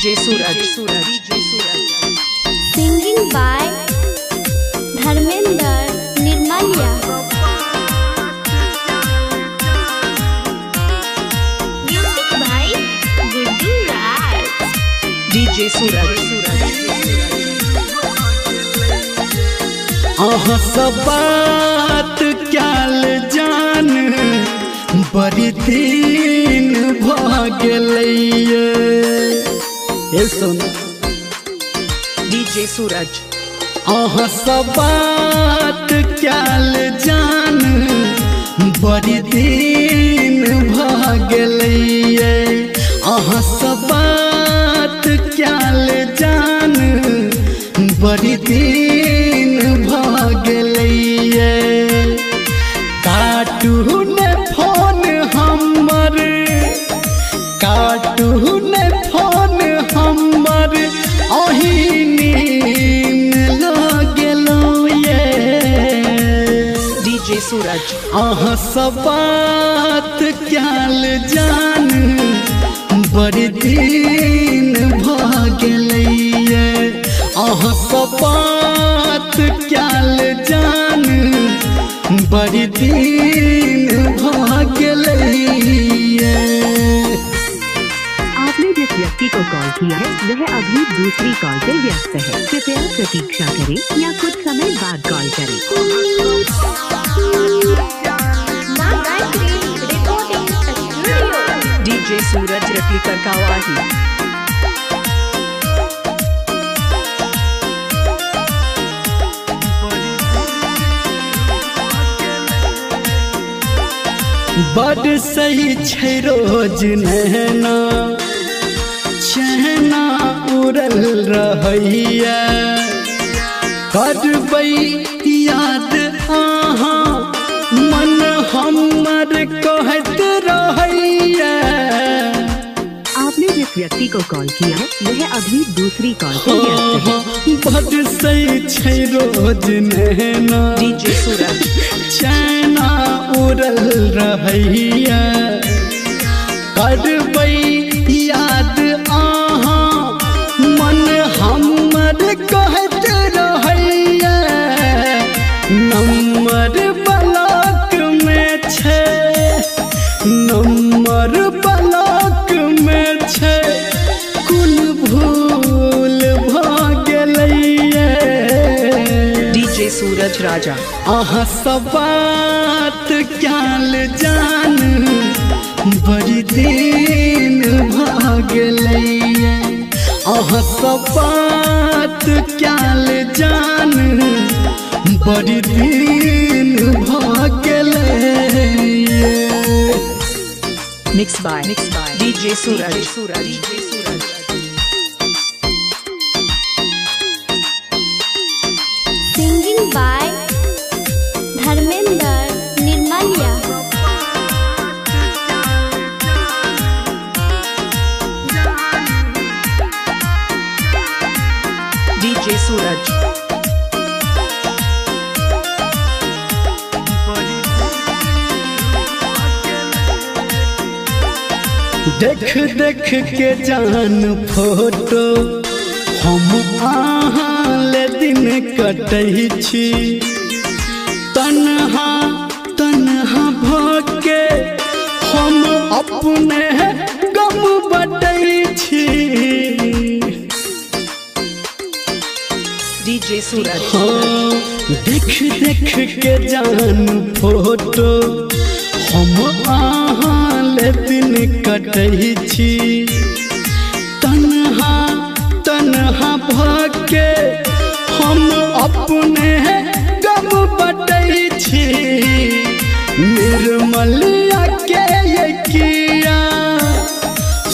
DJ Suraj. Singing by Dharmender Nirmalia. Music by Guddu Raj. DJ Suraj. सब बात क्याल जान बड़ी दिन भागलैये सुन DJ Suraj. सब बात क्याल जान बड़ी दिन भागलैये सब बात क्याल जान बड़ी दिन भागलैये काटू ने फोन हमर अही नींद लगलो ये DJ Suraj. सब बात क्याल जान बड़ी दिन भागलैये सब बात क्याल जान बड़ी दिन भागलैये। आपने जिस व्यक्ति को कॉल किया है वह अभी दूसरी कॉल से व्यस्त है, कृपया प्रतीक्षा करें या कुछ समय बाद कॉल करें। DJ Suraj replica Kawahi. बड़ सही छै रोज नैना चहना उड़ल रहैया करबै याद अहाँ मन हमर कहत रहैया। आपने जिस व्यक्ति को कॉल किया है वह अभी दूसरी कॉल से व्यस्त है। बड़ सही छै रोज नैना DJ Suraj. चैना उड़ल रहैया करबै याद अहाँ मन हमर कहत रहैया। नंबर ब्लॉक में छै कुल भूल भऽ गेलैये। DJ Suraj Raja. सब बात क्याल जान बड़ी दिन भागलैये सब बात क्याल जान बड़ी दिन भागलैये। Mixed by DJ Suraj. Singing by Dharmender Nirmalia. DJ Suraj. देख के जान फोटो हम अहाँ ले दिन कटै छी तन्हा भके हम अपने गम बटै छी। DJ Suraj. देख के जान फोटो हम अहाँ ले दिन कटै छी तन्हा भके हम अपने गम बटै छी। निर्मलिया के किया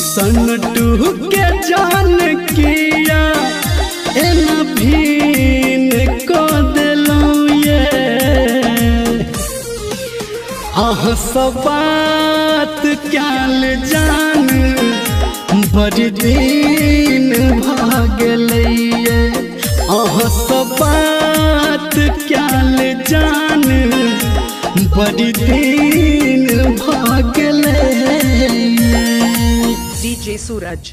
सनटू के जान किया एना भीन को देलौं ये सब बात क्याल जान बड़ी दिन भागलैये सब बात क्याल जान बड़ी दिन भागलैये। DJ Suraj.